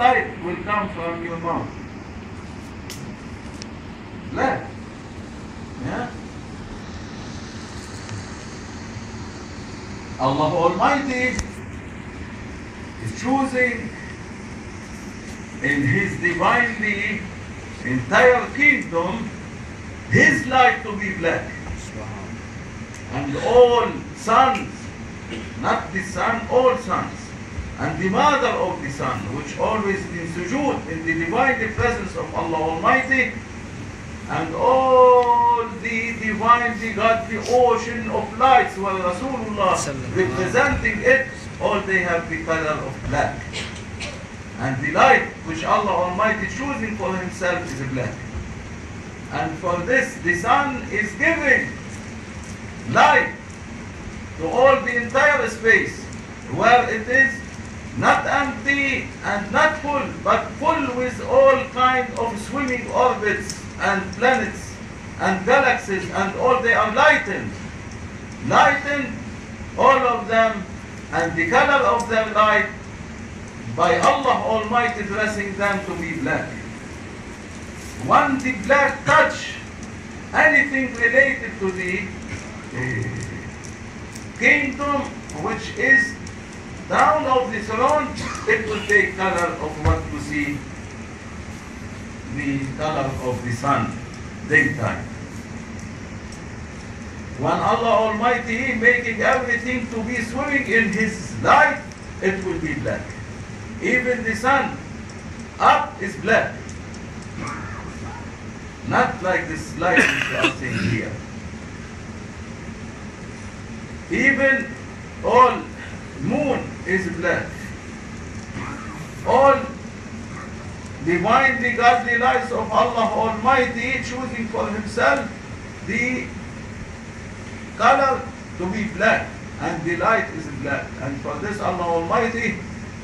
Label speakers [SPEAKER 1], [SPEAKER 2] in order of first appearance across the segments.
[SPEAKER 1] light will come from your mouth? Black. Yeah? Allah Almighty is choosing in His divinely entire kingdom His light to be black. And all sons, not the son, all sons, and the mother of the son, which always in sujood in the divine presence of Allah Almighty, and all the divinely godly ocean of lights where Rasulullah representing it, all they have the color of black. And the light which Allah Almighty choosing for Himself is black. And for this the sun is giving light to all the entire space, where it is not empty and not full, but full with all kind of swimming orbits and planets and galaxies, and all they are lightened, all of them, and the color of their light by Allah Almighty dressing them to be black. When the black touch anything related to the kingdom which is down of the throne, it will take color of what you see, the color of the sun, daytime. When Allah Almighty making everything to be swimming in His light, it will be black. Even the sun up is black. Not like this light which we are seeing here. Even all moon is black. All divinely godly lights of Allah Almighty choosing for Himself the color to be black, and the light is black. And for this Allah Almighty,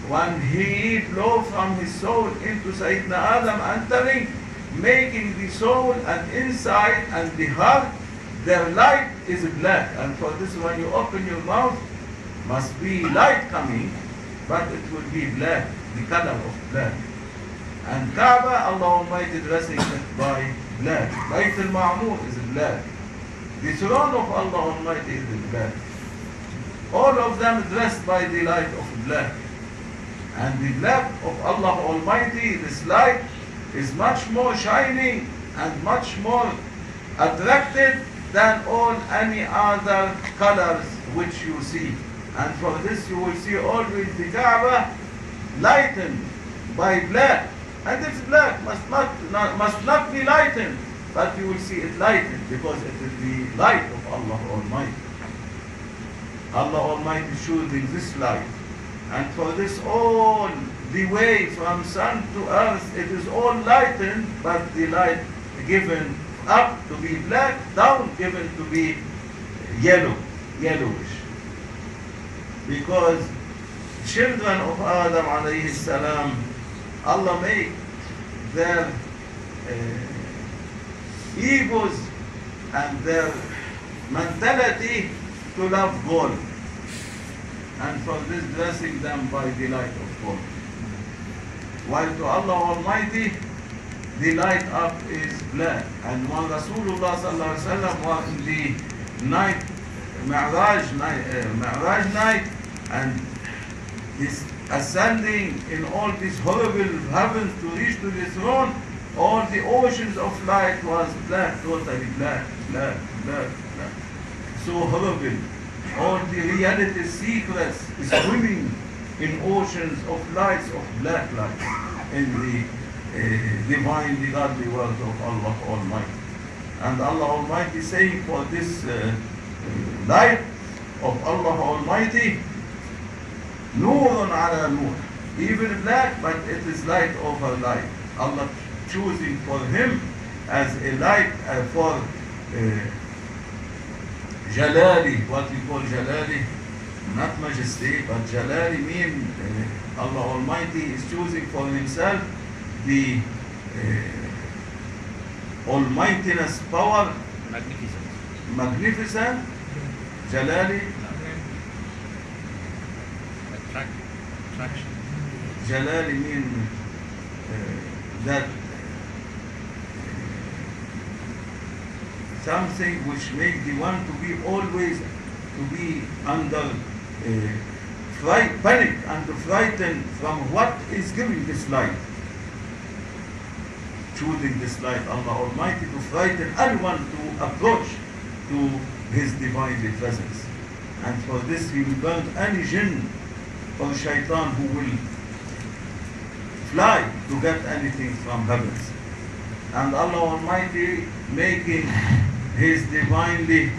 [SPEAKER 1] when He blow from His soul into Sayyidina Adam entering, making the soul and inside and the heart, their light is black. And for this, when you open your mouth, must be light coming, but it will be black, the color of black. And Kaaba, Allah Almighty dressing it by black. Bayt al-Ma'mur is black. The throne of Allah Almighty is black. All of them dressed by the light of black. And the black of Allah Almighty, this light, is much more shining and much more attractive than all any other colors which you see. And for this you will see always the Kaaba lightened by black. And it's black, must not be lightened, but you will see it lightened because it is the light of Allah Almighty. Allah Almighty choosing this light. And for this all the way from sun to earth, it is all lightened, but the light given up to be black, down given to be yellowish. Because children of Adam alayhi salam, Allah made their egos and their mentality to love gold. And for this dressing them by the light of gold. While to Allah Almighty, the light up is black. And when Rasulullah sallallahu alaihi wasallam was in the night, Mi'raj night, and is ascending in all these horrible heavens to reach to the throne, all the oceans of light was black, totally black. So horrible. All the reality secrets is swimming in oceans of lights, of black lights, in the divinely godly words of Allah Almighty. And Allah Almighty saying for this light of Allah Almighty, Nurun ala nur, even black, but it is light over light. Allah choosing for him as a light for Jalali, what we call Jalali, not majesty, but Jalali means Allah Almighty is choosing for Himself the almightiness, power, magnificent, Jalali,
[SPEAKER 2] attraction.
[SPEAKER 1] Jalali means that something which makes the one to be always to be under panic and frightened from what is giving this light, choosing this light, Allah Almighty, to frighten anyone to approach to His divine presence. And for this He will burn any jinn or shaitan who will fly to get anything from heavens. And Allah Almighty making His divinely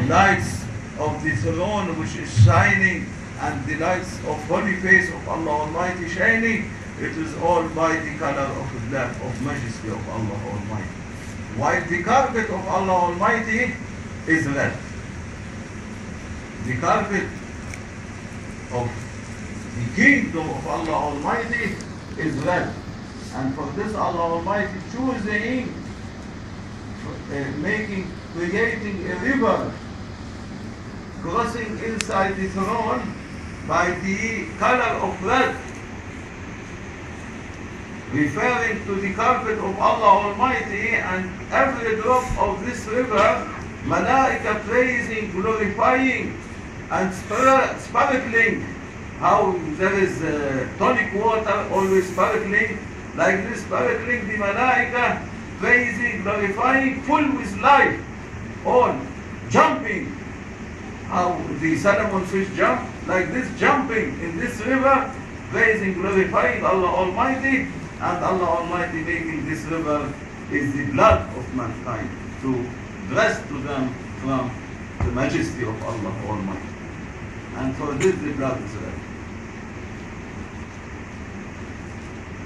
[SPEAKER 1] lights of the throne which is shining, and the lights of holy face of Allah Almighty shining, it is all by the color of black, of majesty of Allah Almighty. While the carpet of Allah Almighty is red. The carpet of the kingdom of Allah Almighty is red. And for this Allah Almighty choosing, creating a river crossing inside the throne by the color of red, referring to the carpet of Allah Almighty, and every drop of this river, malaika praising, glorifying, and sparkling. How there is tonic water always sparkling, like this sparkling, the malaika praising, glorifying, full with life, all jumping. How the Solomon fish jump, like this jumping in this river, praising, glorifying Allah Almighty, and Allah Almighty making this river is the blood of mankind, to bless to them from the majesty of Allah Almighty. And for this the blood is red.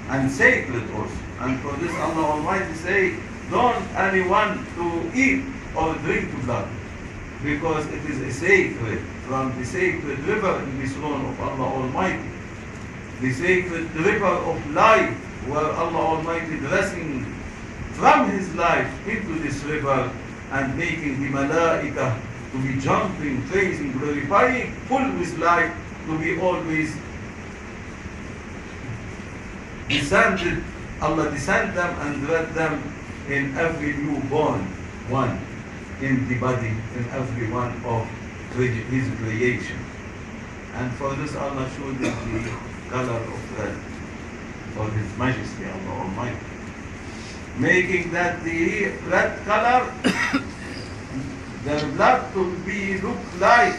[SPEAKER 1] And sacred also. And for this Allah Almighty say, don't anyone to eat or drink blood, because it is a sacred, from the sacred river in the throne of Allah Almighty. The sacred river of life, where Allah Almighty blessing from His life into this river, and making the malaika to be jumping, praising, glorifying, full with life, to be always descended. Allah descend them and read them in every newborn one, in the body, in every one of His creation. And for this Allah showed the color of red, for His majesty Allah Almighty, making that the red color, the blood to be look like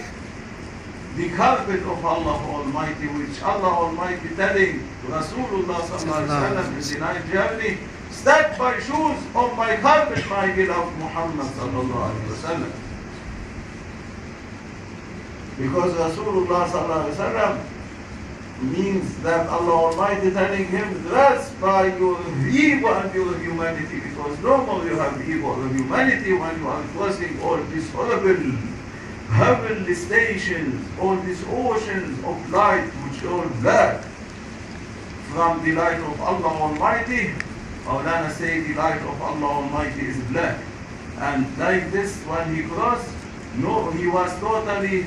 [SPEAKER 1] the carpet of Allah Almighty, which Allah Almighty telling Rasulullah sallallahu alaihi wasallam in the night journey, step by shoes on my carpet, my beloved Muhammad sallallahu alaihi wasallam. Because Rasulullah sallallahu alaihi wasallam means that Allah Almighty telling him, dress by your ego and your humanity, because no more you have ego or humanity when you are crossing all these horrible heavenly stations, all these oceans of light which are black from the light of Allah Almighty. Mawlana say the light of Allah Almighty is black. And like this, when he crossed, no, he was totally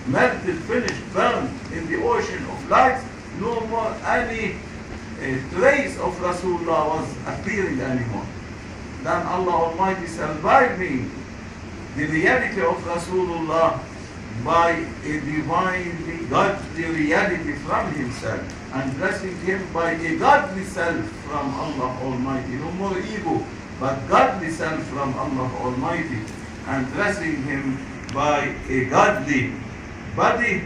[SPEAKER 1] melted, finished, burned in the ocean of light. No more any trace of Rasulullah was appearing anymore. Then Allah Almighty surviving the reality of Rasulullah by a divinely godly reality from Himself, and blessing him by a godly self from Allah Almighty. No more ego, but godly self from Allah Almighty, and blessing him by a godly body,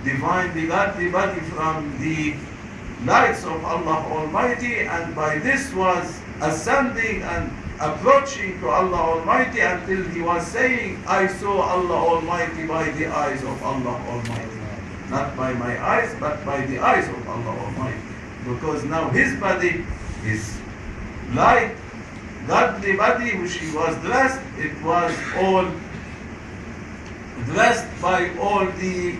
[SPEAKER 1] divinely godly body from the lights of Allah Almighty, and by this was ascending and approaching to Allah Almighty until he was saying, I saw Allah Almighty by the eyes of Allah Almighty. Not by my eyes, but by the eyes of Allah Almighty. Because now his body is light, godly body which he was dressed, it was all dressed by all the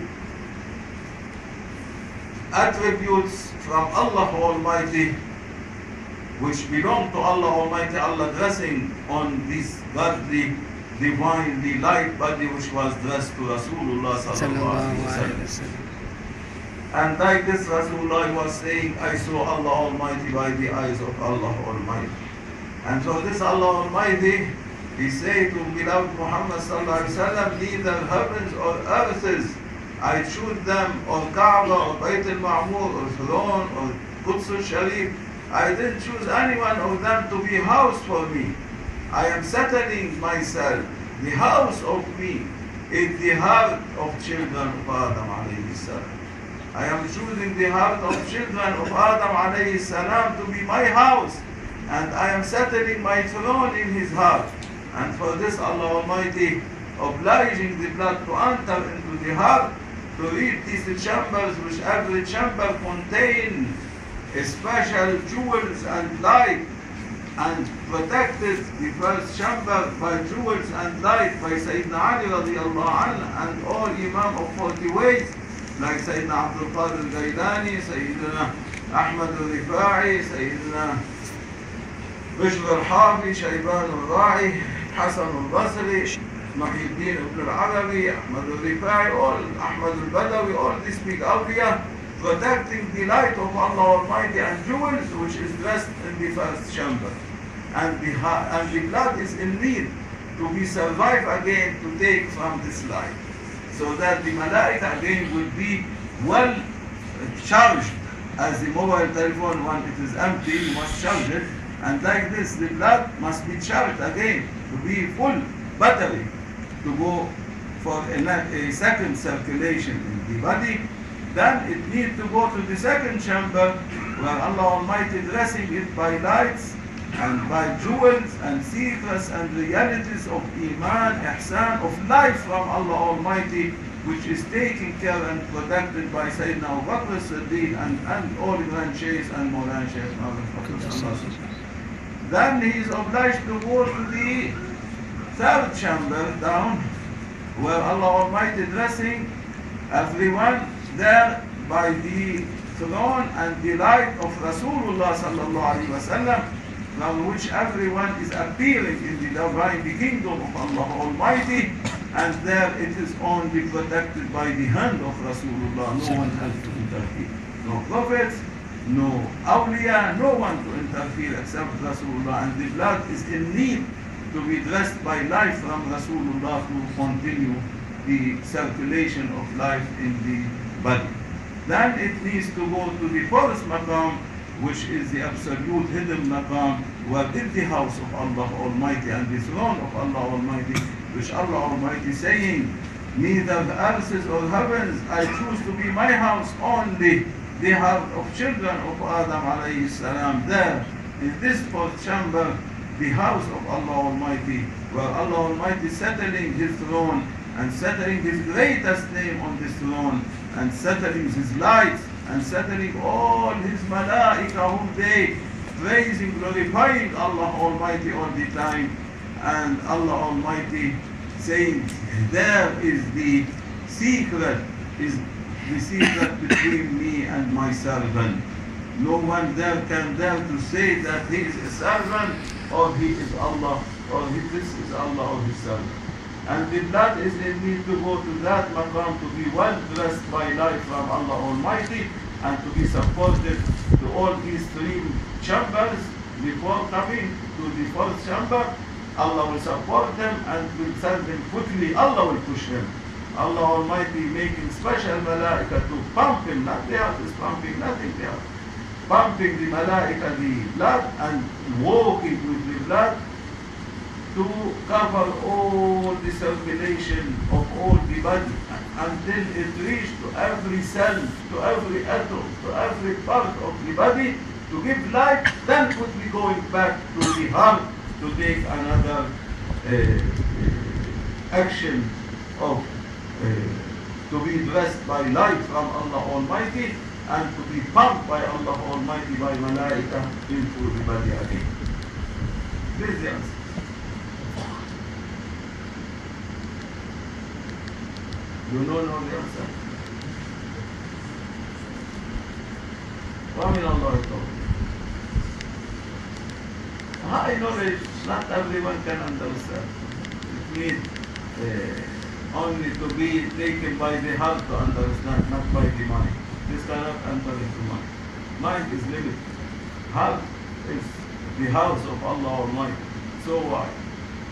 [SPEAKER 1] attributes from Allah Almighty which belong to Allah Almighty. Allah dressing on this godly, divinely light body which was dressed to Rasulullah sallallahu alaihi wasallam. And like this Rasulullah was saying, I saw Allah Almighty by the eyes of Allah Almighty. And so this Allah Almighty, He said to beloved Muhammad sallallahu alaihi wasallam, neither heavens or earths, I choose them, or Kaaba, or Bayt al-Ma'mur, or Throne, or Quds al-Sharif. I didn't choose any one of them to be house for me. I am settling myself. The house of me is the heart of children of Adam alayhi salam. I am choosing the heart of children of Adam alayhi salam to be my house. And I am settling my throne in his heart. And for this Allah Almighty obliging the blood to enter into the heart, to read these chambers, which every chamber contains special jewels and light, and protected the first chamber by jewels and light by Sayyidina Ali radiallahu anhu and all Imam of 40 ways, like Sayyidina Abdul Qadir al-Gaylani, Sayyidina Ahmad al-Rifa'i, Sayyidina Bishr al-Hafi, Shayban al-Ra'i, Hassan al-Basri, Muhyiddin ibn al-Arabi, Ahmad al-Rifa'i, all Ahmad al-Badawi, all these big awliya, protecting the light of Allah Almighty and jewels which is dressed in the first chamber. And the blood is in need to be survived again to take from this light. So that the malaika again will be well charged as the mobile telephone, when it is empty, you must charge it. And like this, the blood must be charged again to be full battery to go for a second circulation in the body. Then it needs to go to the second chamber where Allah Almighty dressing it by lights and by jewels and secrets and realities of Iman, Ihsan, of life from Allah Almighty, which is taken care and protected by Sayyidina Abu Bakr Siddiq and all Grand Sheikhs and Mawlana Shaykh Adnan. Then he is obliged to go to the third chamber down where Allah Almighty dressing everyone there by the throne and the light of Rasulullah sallallahu alaihi wasallam, from which everyone is appearing in the divine kingdom of Allah Almighty, and there it is only protected by the hand of Rasulullah. No one has to interfere. No prophets, no awliya, no one to interfere except Rasulullah. And the blood is in need to be dressed by life from Rasulullah to continue the circulation of life in the body. Then it needs to go to the fourth maqam, which is the absolute hidden maqam, where is the house of Allah Almighty and the throne of Allah Almighty, which Allah Almighty saying, neither the earths or heavens, I choose to be my house, only the heart of children of Adam alayhi salam. There, in this fourth chamber, the house of Allah Almighty, where Allah Almighty settling his throne and settling his greatest name on this throne, and settling his lights, and settling all his malaika whom they praising, glorifying Allah Almighty all the time. And Allah Almighty saying, there is the secret between me and my servant. No one there can dare to say that he is a servant, or he is Allah, or this is Allah or his servant. And the blood is in need to go to that maqam to be well dressed by light from Allah Almighty, and to be supported to all these three chambers before coming to the fourth chamber. Allah will support them and will send them quickly. Allah will push them. Allah Almighty making special malaika to pump him, not the heart is pumping, nothing the heart. Pumping the malaika, the blood, and walking with the blood to cover all the circulation of all the body until it reached to every cell, to every atom, to every part of the body, to give life, then quickly going back to the heart to take another action of to be dressed by light from Allah Almighty and to be pumped by Allah Almighty by malaika into the body again. This is the answer. You don't know the answer? وَمِنَ اللَّهِ التَّوْفِيقُ. High knowledge, not everyone can understand. It means only to be taken by the heart to understand, not by the mind. This cannot enter into mind. Mind is limited. Heart is the house of Allah Almighty. So I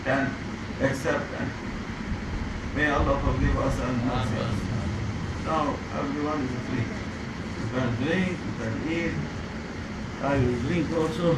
[SPEAKER 1] can accept and may Allah forgive us and mercy us. Now everyone is free. You can drink, you can eat. I will drink also.